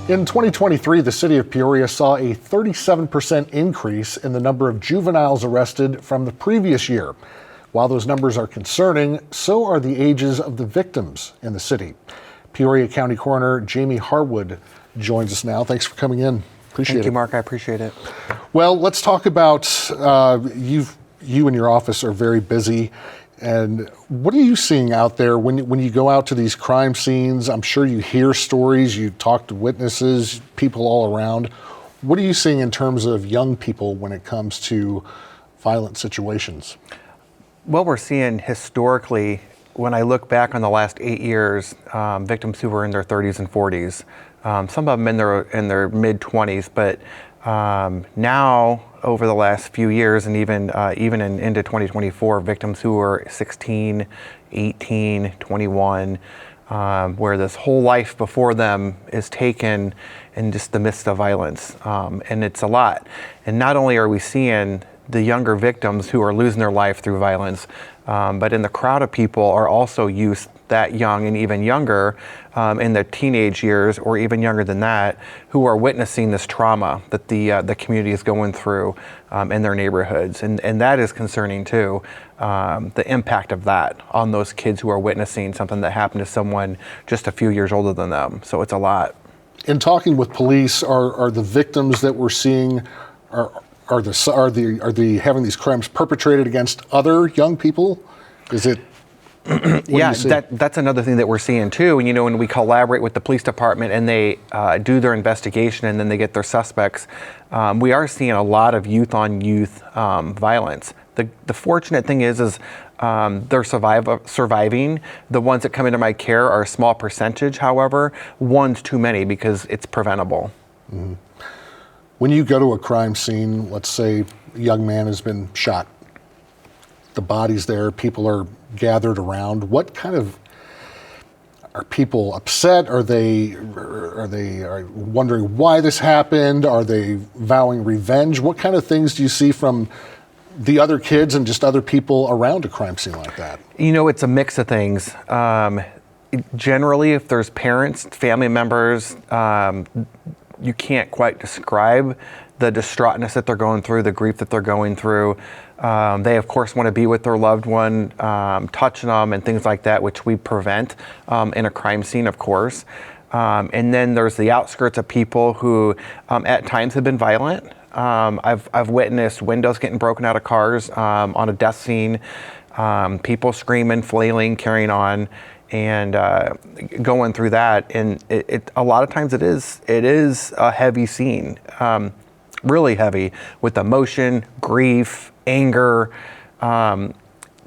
In 2023, the city of Peoria saw a 37% increase in the number of juveniles arrested from the previous year. While those numbers are concerning, so are the ages of the victims in the city. Peoria County Coroner Jamie Harwood joins us now. Thanks for coming in. Appreciate it. Thank you, Mark. I appreciate it. Well, let's talk about you and your office are very busy. And what are you seeing out there when you go out to these crime scenes? I'm sure you hear stories, you talk to witnesses, people all around. What are you seeing in terms of young people when it comes to violent situations? What we're seeing historically, when I look back on the last 8 years, victims who were in their 30s and 40s, some of them in their mid-20s, but now over the last few years and even into 2024, victims who are 16, 18, 21, where this whole life before them is taken in just the midst of violence, and it's a lot. And not only are we seeing the younger victims who are losing their life through violence, but in the crowd of people are also youth that young and even younger in their teenage years or even younger than that, who are witnessing this trauma that the community is going through in their neighborhoods. And that is concerning too, the impact of that on those kids who are witnessing something that happened to someone just a few years older than them. So it's a lot. In talking with police, are the victims that we're seeing, are they having these crimes perpetrated against other young people? Is it? Yeah, that's another thing that we're seeing too. And when we collaborate with the police department and they do their investigation and then they get their suspects, we are seeing a lot of youth-on-youth violence. The fortunate thing is they're surviving. The ones that come into my care are a small percentage. However, one's too many because it's preventable. Mm-hmm. When you go to a crime scene, let's say a young man has been shot, the body's there, people are gathered around. What kind of, are people upset? Are they wondering why this happened? Are they vowing revenge? What kind of things do you see from the other kids and just other people around a crime scene like that? It's a mix of things. Generally, if there's parents, family members, you can't quite describe the distraughtness that they're going through, the grief that they're going through. They, of course, want to be with their loved one, touching them and things like that, which we prevent in a crime scene, of course. And then there's the outskirts of people who at times have been violent. I've witnessed windows getting broken out of cars on a death scene, people screaming, flailing, carrying on, and going through that. And a lot of times it is a heavy scene. Really heavy with emotion, grief, anger.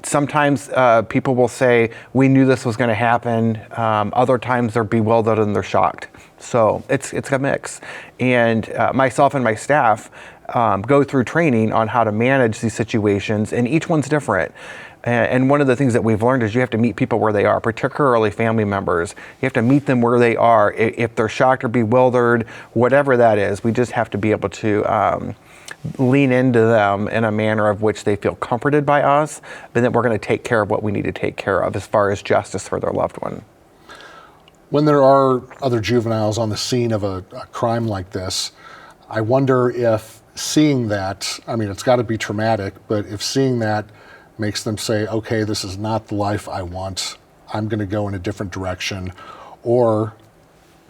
Sometimes people will say, we knew this was going to happen. Other times they're bewildered and they're shocked. So it's a mix. And myself and my staff go through training on how to manage these situations, and each one's different. And one of the things that we've learned is you have to meet people where they are, particularly family members. You have to meet them where they are. If they're shocked or bewildered, whatever that is, we just have to be able to lean into them in a manner of which they feel comforted by us, but then we're going to take care of what we need to take care of as far as justice for their loved one. When there are other juveniles on the scene of a crime like this, I wonder if seeing that, it's got to be traumatic, but if seeing that makes them say, okay, this is not the life I want, I'm going to go in a different direction, or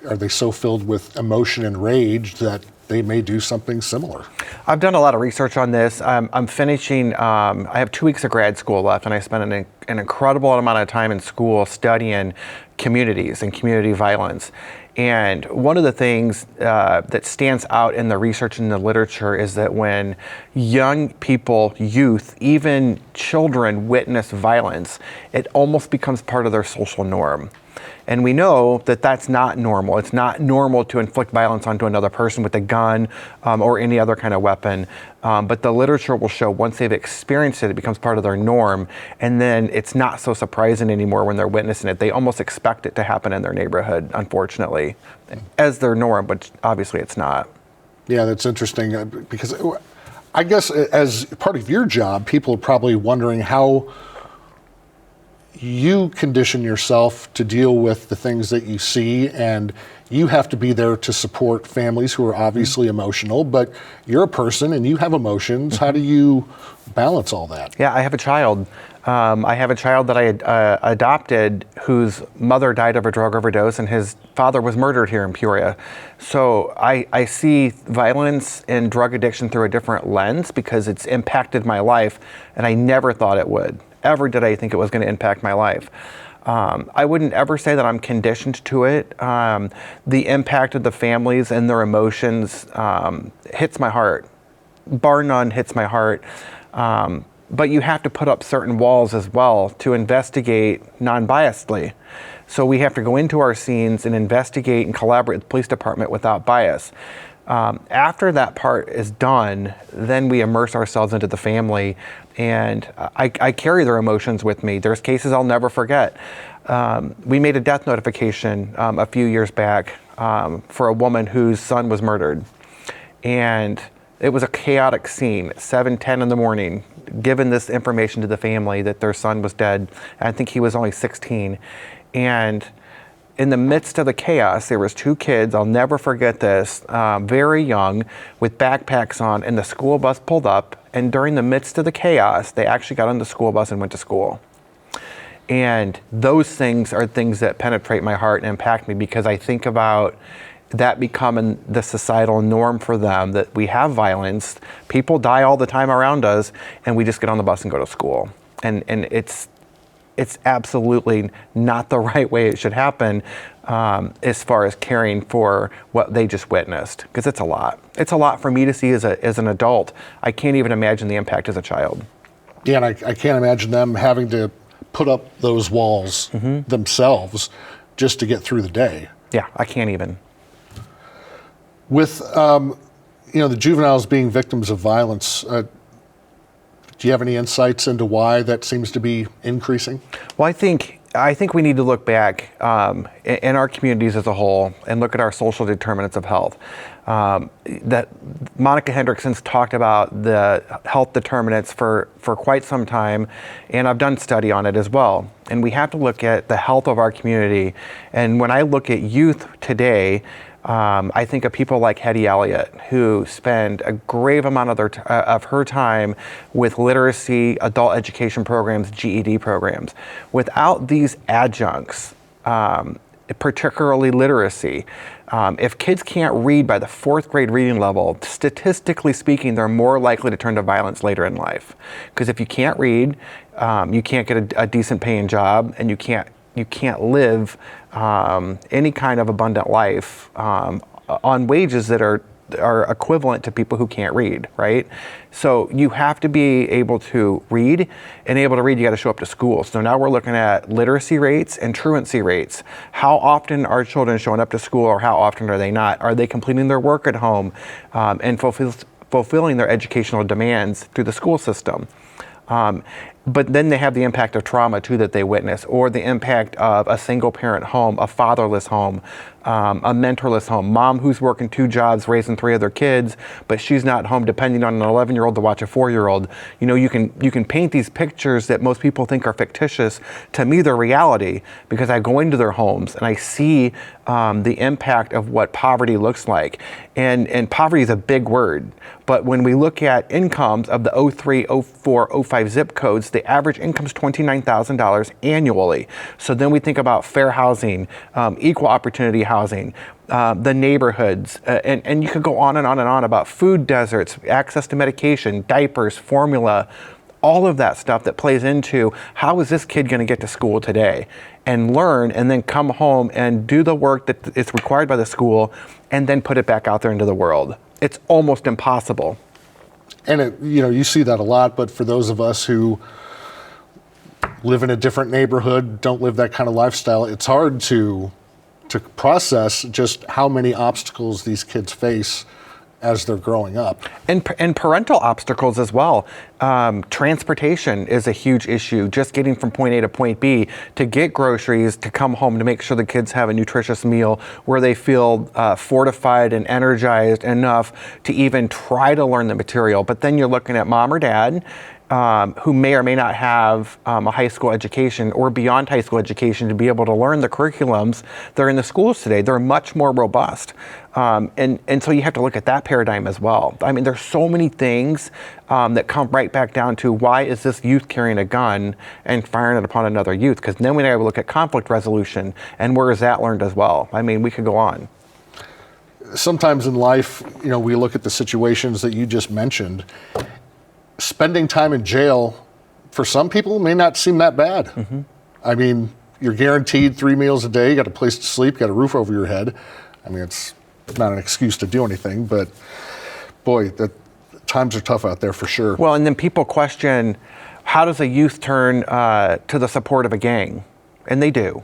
are they so filled with emotion and rage that they may do something similar? I've done a lot of research on this. I'm finishing, I have 2 weeks of grad school left, and I spent an incredible amount of time in school studying communities and community violence. And one of the things that stands out in the research and the literature is that when young people, youth, even children witness violence, it almost becomes part of their social norm. And we know that that's not normal. It's not normal to inflict violence onto another person with a gun or any other kind of weapon. But the literature will show once they've experienced it, it becomes part of their norm. And then it's not so surprising anymore when they're witnessing it. They almost expect it to happen in their neighborhood, unfortunately, as their norm, but obviously it's not. Yeah, that's interesting because I guess as part of your job, people are probably wondering how you condition yourself to deal with the things that you see, and you have to be there to support families who are obviously emotional, but you're a person and you have emotions. How do you balance all that? Yeah, I have a child. I have a child that I adopted whose mother died of a drug overdose and his father was murdered here in Peoria. So I see violence and drug addiction through a different lens because it's impacted my life, and I never thought it would. Ever did I think it was going to impact my life. I wouldn't ever say that I'm conditioned to it. The impact of the families and their emotions hits my heart. Bar none, hits my heart. But you have to put up certain walls as well to investigate non-biasedly. So we have to go into our scenes and investigate and collaborate with the police department without bias. After that part is done, then we immerse ourselves into the family, and I carry their emotions with me. There's cases I'll never forget. We made a death notification a few years back for a woman whose son was murdered. And it was a chaotic scene, 7:10 in the morning, given this information to the family that their son was dead. I think he was only 16. And in the midst of the chaos, there was two kids, I'll never forget this, very young, with backpacks on, and the school bus pulled up, and during the midst of the chaos, they actually got on the school bus and went to school. And those things are things that penetrate my heart and impact me, because I think about that becoming the societal norm for them, that we have violence, people die all the time around us, and we just get on the bus and go to school. And it's absolutely not the right way it should happen, as far as caring for what they just witnessed, because it's a lot. It's a lot for me to see as an adult. I can't even imagine the impact as a child. Yeah, and I can't imagine them having to put up those walls themselves just to get through the day. Yeah, I can't even. With the juveniles being victims of violence, do you have any insights into why that seems to be increasing? Well, I think we need to look back in our communities as a whole and look at our social determinants of health. That Monica Hendrickson's talked about the health determinants for quite some time, and I've done study on it as well. And we have to look at the health of our community. And when I look at youth today, I think of people like Hetty Elliott, who spend a grave amount of her time with literacy, adult education programs, GED programs. Without these adjuncts, particularly literacy, if kids can't read by the 4th grade reading level, statistically speaking, they're more likely to turn to violence later in life. Because if you can't read, you can't get a decent paying job, and you can't live any kind of abundant life on wages that are equivalent to people who can't read, right? So you have to be able to read, and able to read, you got to show up to school. So now we're looking at literacy rates and truancy rates. How often are children showing up to school, or how often are they not? Are they completing their work at home and fulfilling their educational demands through the school system? But then they have the impact of trauma too that they witness, or the impact of a single parent home, a fatherless home, a mentorless home, mom who's working 2 jobs, raising 3 other kids, but she's not home, depending on an 11-year-old to watch a 4-year-old. You know, you can paint these pictures that most people think are fictitious. To me, they're reality, because I go into their homes and I see the impact of what poverty looks like. And poverty is a big word, but when we look at incomes of the 03, 04, 05 zip codes, the average income is $29,000 annually. So then we think about fair housing, equal opportunity housing, the neighborhoods, and you could go on and on and on about food deserts, access to medication, diapers, formula, all of that stuff that plays into how is this kid going to get to school today and learn, and then come home and do the work that is required by the school, and then put it back out there into the world. It's almost impossible. And you see that a lot, but for those of us who live in a different neighborhood, don't live that kind of lifestyle, it's hard to process just how many obstacles these kids face as they're growing up. And parental obstacles as well. Transportation is a huge issue. Just getting from point A to point B, to get groceries, to come home, to make sure the kids have a nutritious meal where they feel fortified and energized enough to even try to learn the material. But then you're looking at mom or dad who may or may not have a high school education or beyond high school education to be able to learn the curriculums that are in the schools today. They're much more robust. And so you have to look at that paradigm as well. I mean, there's so many things that come right back down to why is this youth carrying a gun and firing it upon another youth? Because then we have to look at conflict resolution and where is that learned as well? I mean, we could go on. Sometimes in life, we look at the situations that you just mentioned. Spending time in jail for some people may not seem that bad. Mm-hmm. I mean, you're guaranteed 3 meals a day, you got a place to sleep, you got a roof over your head. I mean, it's not an excuse to do anything, but boy, the times are tough out there for sure. Well, and then people question, how does a youth turn to the support of a gang? And they do,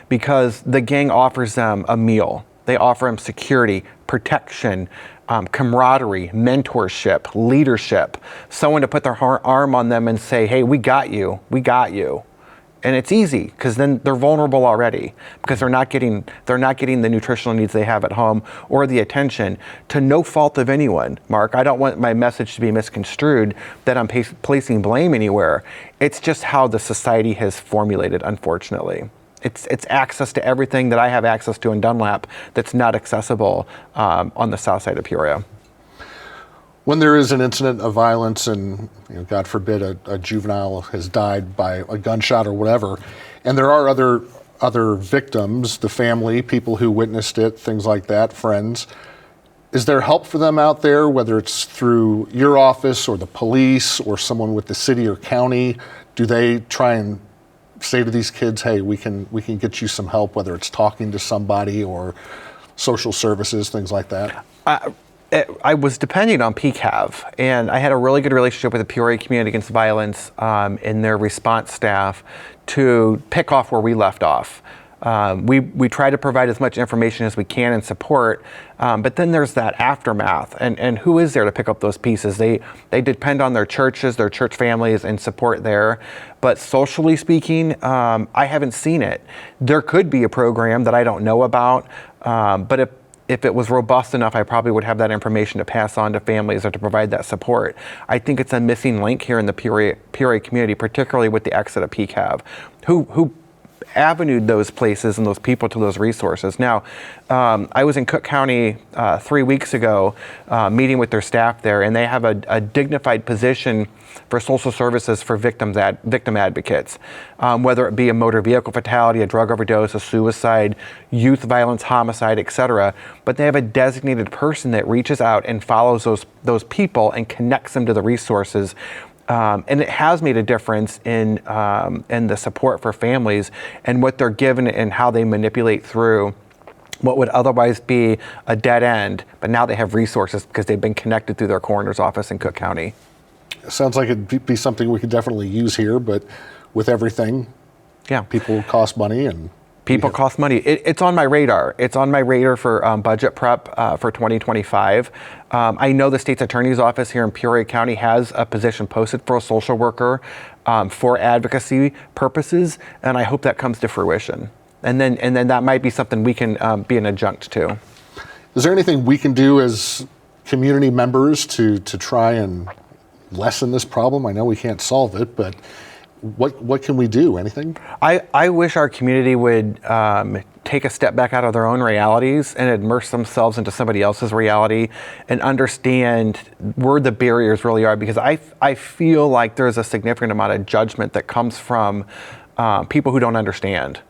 because the gang offers them a meal. They offer them security, protection, camaraderie, mentorship, leadership, someone to put their arm on them and say, hey, we got you. And it's easy because then they're vulnerable already because they're not getting the nutritional needs they have at home or the attention, to no fault of anyone. Mark, I don't want my message to be misconstrued that I'm placing blame anywhere. It's just how the society has formulated, unfortunately. It's access to everything that I have access to in Dunlap that's not accessible on the south side of Peoria. When there is an incident of violence and, God forbid, a juvenile has died by a gunshot or whatever, and there are other victims, the family, people who witnessed it, things like that, friends, is there help for them out there, whether it's through your office or the police or someone with the city or county? Do they try and say to these kids, hey, we can get you some help, whether it's talking to somebody or social services, things like that? I was depending on PCAV, and I had a really good relationship with the Peoria Community Against Violence and their response staff to pick off where we left off. We try to provide as much information as we can and support, but then there's that aftermath, and who is there to pick up those pieces? They depend on their churches, their church families, and support there. But socially speaking, I haven't seen it. There could be a program that I don't know about, but if it was robust enough, I probably would have that information to pass on to families or to provide that support. I think it's a missing link here in the Peoria community, particularly with the exit of PCAV, who avenued those places and those people to those resources. Now, I was in Cook County 3 weeks ago meeting with their staff there, and they have a dignified position for social services for victim advocates, whether it be a motor vehicle fatality, a drug overdose, a suicide, youth violence, homicide, etc. But they have a designated person that reaches out and follows those people and connects them to the resources. And it has made a difference in the support for families and what they're given and how they manipulate through what would otherwise be a dead end, but now they have resources because they've been connected through their coroner's office in Cook County. Sounds like it'd be something we could definitely use here, but with everything, people cost money and people cost money. It's on my radar. It's on my radar for budget prep for 2025. I know the state's attorney's office here in Peoria County has a position posted for a social worker for advocacy purposes, and I hope that comes to fruition. And then that might be something we can be an adjunct to. Is there anything we can do as community members to try and lessen this problem? I know we can't solve it, but what can we do? Anything? I wish our community would take a step back out of their own realities and immerse themselves into somebody else's reality and understand where the barriers really are, because I feel like there's a significant amount of judgment that comes from people who don't understand.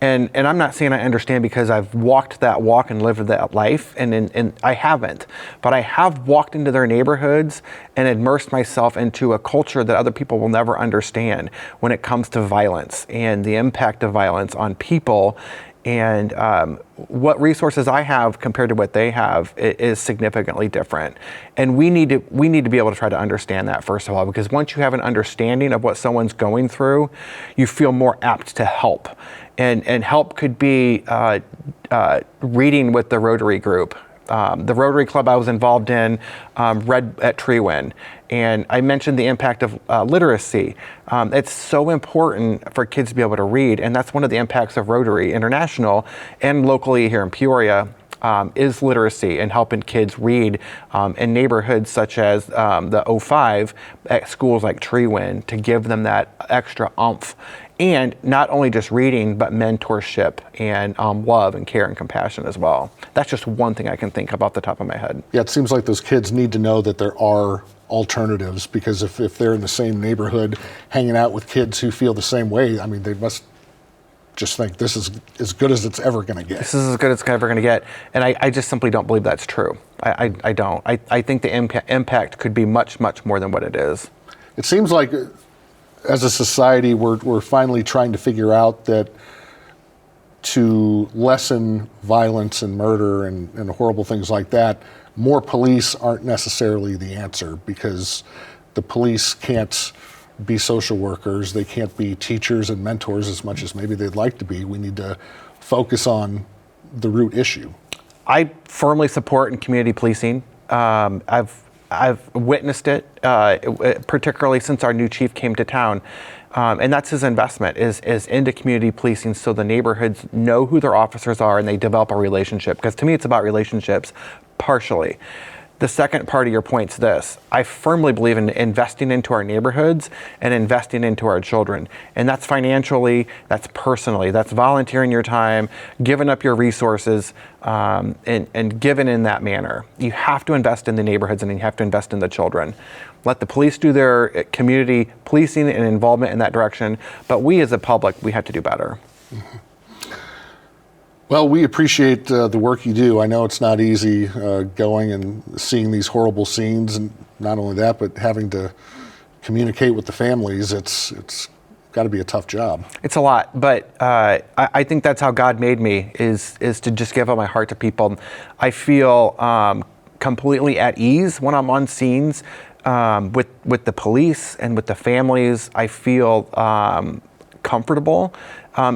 And I'm not saying I understand because I've walked that walk and lived that life, and I haven't. But I have walked into their neighborhoods and immersed myself into a culture that other people will never understand when it comes to violence and the impact of violence on people. And what resources I have compared to what they have is significantly different. And we need to be able to try to understand that, first of all, because once you have an understanding of what someone's going through, you feel more apt to help. And help could be reading with the Rotary group. The Rotary Club I was involved in read at Treewin, and I mentioned the impact of literacy. It's so important for kids to be able to read, and that's one of the impacts of Rotary International and locally here in Peoria. is literacy and helping kids read in neighborhoods such as the O5 at schools like Treewind to give them that extra oomph. And not only just reading, but mentorship and love and care and compassion as well. That's just one thing I can think of off the top of my head. Yeah, it seems like those kids need to know that there are alternatives, because if they're in the same neighborhood hanging out with kids who feel the same way, I mean, they must just think this is as good as it's ever going to get. This is as good as it's ever going to get. And I just simply don't believe that's true. I don't. I think the impact could be much, much more than what it is. It seems like as a society, we're finally trying to figure out that to lessen violence and murder and horrible things like that, more police aren't necessarily the answer, because the police can't be social workers, they can't be teachers and mentors as much as maybe they'd like to be. We need to focus on the root issue. I firmly support in community policing. I've witnessed it, particularly since our new chief came to town. And that's his investment is into community policing, so the neighborhoods know who their officers are and they develop a relationship. Because to me, it's about relationships, partially. The second part of your point is this. I firmly believe in investing into our neighborhoods and investing into our children. And that's financially, that's personally, that's volunteering your time, giving up your resources, and giving in that manner. You have to invest in the neighborhoods and you have to invest in the children. Let the police do their community policing and involvement in that direction, but we as a public, we have to do better. Mm-hmm. Well, we appreciate the work you do. I know it's not easy going and seeing these horrible scenes, and not only that, but having to communicate with the families. It's got to be a tough job. It's a lot, but I think that's how God made me, is to just give up my heart to people. I feel completely at ease when I'm on scenes with the police and with the families. I feel comfortable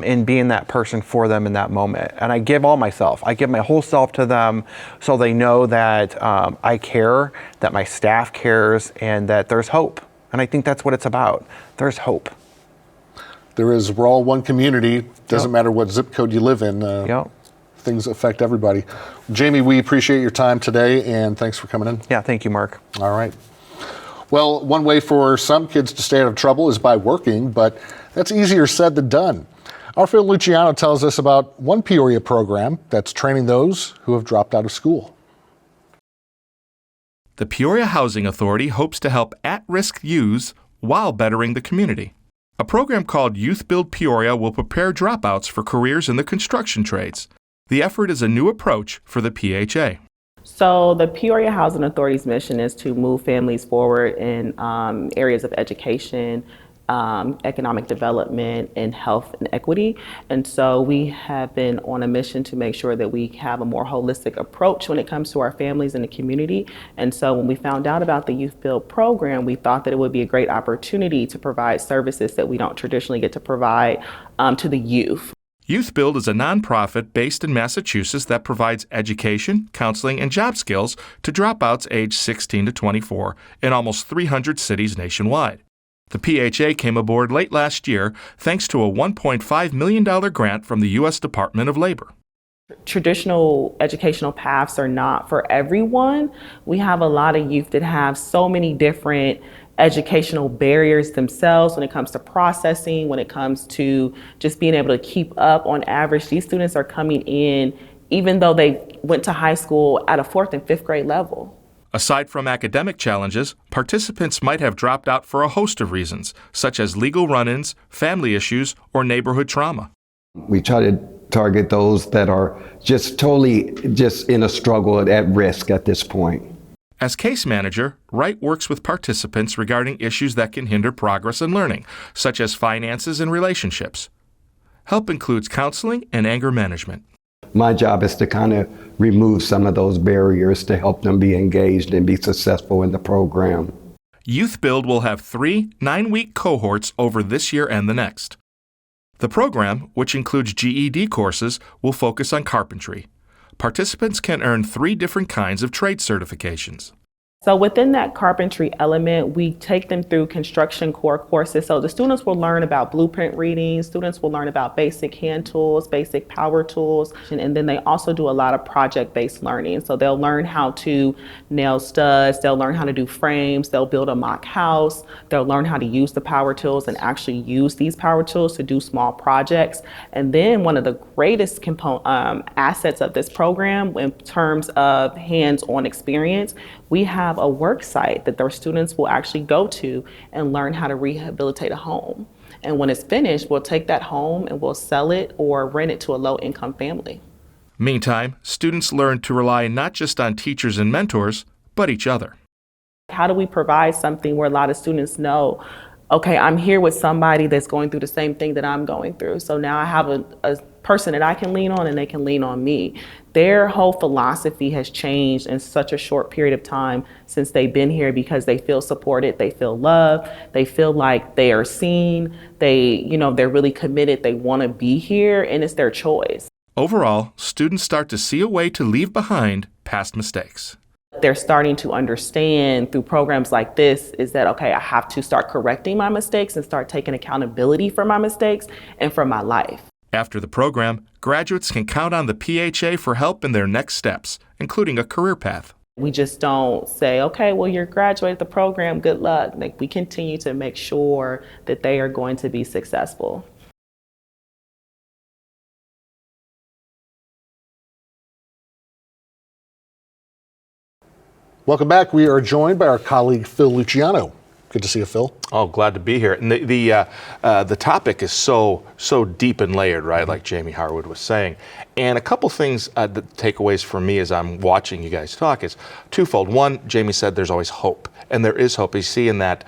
in being that person for them in that moment. And I give all myself. I give my whole self to them, so they know that I care, that my staff cares, and that there's hope. And I think that's what it's about. There's hope. There is. We're all one community. Doesn't matter what zip code you live in. Things affect everybody. Jamie, we appreciate your time today, and thanks for coming in. Yeah, thank you, Mark. All right. Well, one way for some kids to stay out of trouble is by working, but that's easier said than done. Our Phil Luciano tells us about one Peoria program that's training those who have dropped out of school. The Peoria Housing Authority hopes to help at-risk youths while bettering the community. A program called Youth Build Peoria will prepare dropouts for careers in the construction trades. The effort is a new approach for the PHA. So the Peoria Housing Authority's mission is to move families forward in areas of education, economic development, and health and equity. And so we have been on a mission to make sure that we have a more holistic approach when it comes to our families and the community. And so when we found out about the Youth Build program, we thought that it would be a great opportunity to provide services that we don't traditionally get to provide to the youth. Youth Build is a nonprofit based in Massachusetts that provides education, counseling, and job skills to dropouts aged 16 to 24 in almost 300 cities nationwide. The PHA came aboard late last year thanks to a $1.5 million grant from the U.S. Department of Labor. Traditional educational paths are not for everyone. We have a lot of youth that have so many different educational barriers themselves when it comes to processing, when it comes to just being able to keep up. On average, these students are coming in even though they went to high school at a 4th and 5th grade level. Aside from academic challenges, participants might have dropped out for a host of reasons, such as legal run-ins, family issues, or neighborhood trauma. We try to target those that are just totally in a struggle at risk at this point. As case manager, Wright works with participants regarding issues that can hinder progress and learning, such as finances and relationships. Help includes counseling and anger management. My job is to kind of remove some of those barriers to help them be engaged and be successful in the program. Youth Build will have 3 9-week cohorts over this year and the next. The program, which includes GED courses, will focus on carpentry. Participants can earn 3 different kinds of trade certifications. So within that carpentry element, we take them through construction core courses. So the students will learn about blueprint reading, students will learn about basic hand tools, basic power tools, and then they also do a lot of project-based learning. So they'll learn how to nail studs, they'll learn how to do frames, they'll build a mock house, they'll learn how to use the power tools and actually use these power tools to do small projects. And then one of the greatest assets of this program in terms of hands-on experience, we have a work site that their students will actually go to and learn how to rehabilitate a home. And when it's finished, we'll take that home and we'll sell it or rent it to a low-income family. Meantime, students learn to rely not just on teachers and mentors, but each other. How do we provide something where a lot of students know, okay, I'm here with somebody that's going through the same thing that I'm going through. So now I have a person that I can lean on and they can lean on me. Their whole philosophy has changed in such a short period of time since they've been here because they feel supported, they feel loved, they feel like they are seen, they're really committed, they want to be here, and it's their choice. Overall, students start to see a way to leave behind past mistakes. They're starting to understand through programs like this is that, okay, I have to start correcting my mistakes and start taking accountability for my mistakes and for my life. After the program, graduates can count on the PHA for help in their next steps, including a career path. We just don't say, okay, well, you're graduated the program, good luck. Like, we continue to make sure that they are going to be successful. Welcome back. We are joined by our colleague, Phil Luciano. Good to see you, Phil. Oh, glad to be here. And the topic is so deep and layered, right? Like Jamie Harwood was saying. And a couple things, the takeaways for me as I'm watching you guys talk is twofold. One, Jamie said there's always hope. And there is hope. You see in that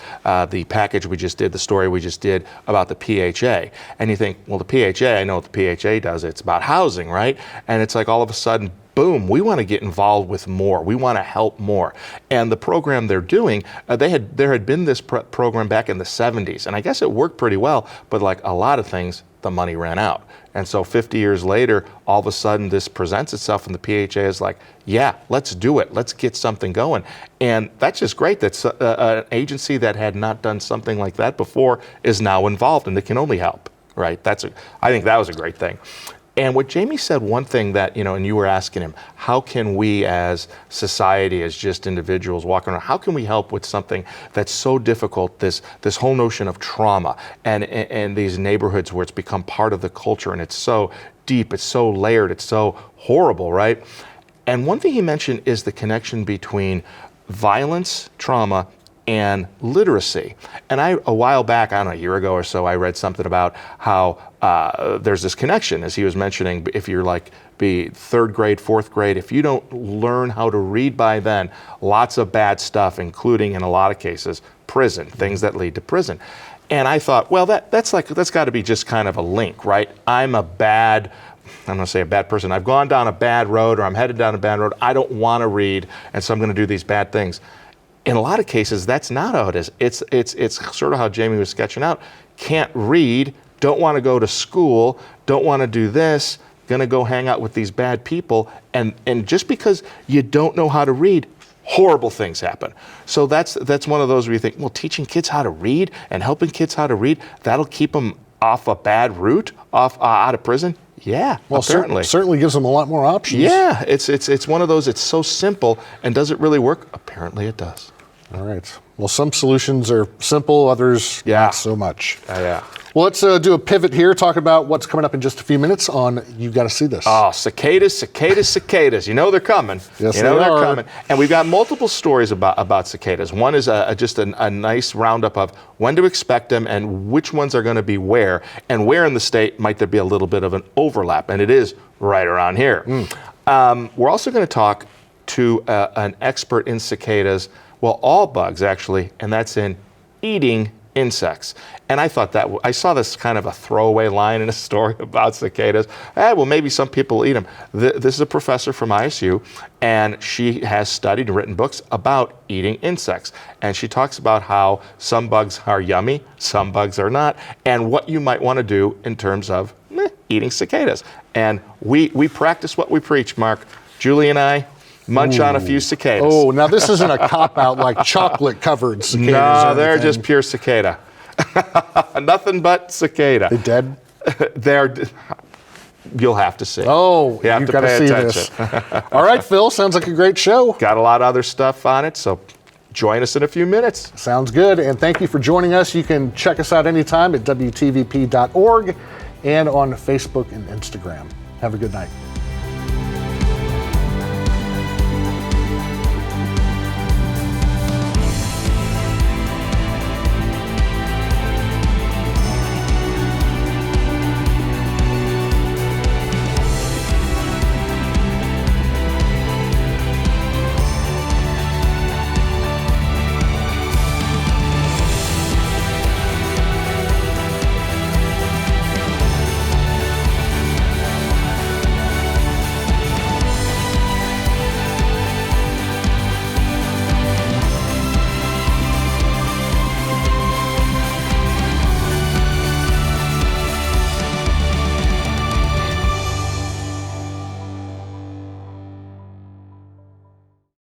the package we just did, the story we just did about the PHA. And you think, well, the PHA, I know what the PHA does. It's about housing, right? And it's like all of a sudden, boom, we want to get involved with more. We want to help more. And the program they're doing, there had been this program back in the 70s, and I guess it worked pretty well, but like a lot of things, the money ran out. And so 50 years later, all of a sudden this presents itself and the PHA is like, yeah, let's do it. Let's get something going. And that's just great. That's an agency that had not done something like that before is now involved, and it can only help, right? I think that was a great thing. And what Jamie said, one thing that, and you were asking him, how can we as society, as just individuals walking around, how can we help with something that's so difficult, this whole notion of trauma and these neighborhoods where it's become part of the culture and it's so deep, it's so layered, it's so horrible, right? And one thing he mentioned is the connection between violence, trauma, and literacy. And a while back, I don't know, a year ago or so, I read something about how there's this connection, as he was mentioning, if you're like be third grade, fourth grade, if you don't learn how to read by then, lots of bad stuff, including in a lot of cases, prison, things that lead to prison. And I thought, well, that's got to be just kind of a link, right? I'm going to say a bad person. I've gone down a bad road, or I'm headed down a bad road. I don't want to read, and so I'm going to do these bad things. In a lot of cases, that's not how it is. It's sort of how Jamie was sketching out. Can't read, don't want to go to school, don't want to do this, going to go hang out with these bad people. And just because you don't know how to read, horrible things happen. So that's one of those where you think, well, teaching kids how to read and helping kids how to read, that'll keep them off a bad route, out of prison. Yeah, well, apparently. Certainly gives them a lot more options. Yeah, it's one of those, it's so simple, and does it really work? Apparently it does. All right. Well, some solutions are simple, others not so much. Yeah. Well, let's do a pivot here, talk about what's coming up in just a few minutes on You Gotta See This. Oh, cicadas. You know they're coming. Yes, they're are. coming. And we've got multiple stories about cicadas. One is just a nice roundup of when to expect them and which ones are going to be where, and where in the state might there be a little bit of an overlap, and it is right around here. We're also going to talk to an expert in cicadas, well, all bugs actually, and that's in eating insects. And I thought I saw this kind of a throwaway line in a story about cicadas. Well, maybe some people eat them. This is a professor from ISU, and she has studied and written books about eating insects. And she talks about how some bugs are yummy, some bugs are not, and what you might want to do in terms of eating cicadas. And we practice what we preach, Mark. Julie and I, munch on a few cicadas. Oh, now this isn't a cop-out like chocolate-covered cicadas. no, or they're anything. just pure cicada. Nothing but cicada. They dead? They're. You'll have to see. Oh, you have you've to got to pay see attention. this. All right, Phil, sounds like a great show. Got a lot of other stuff on it, so join us in a few minutes. Sounds good, and thank you for joining us. You can check us out anytime at WTVP.org and on Facebook and Instagram. Have a good night.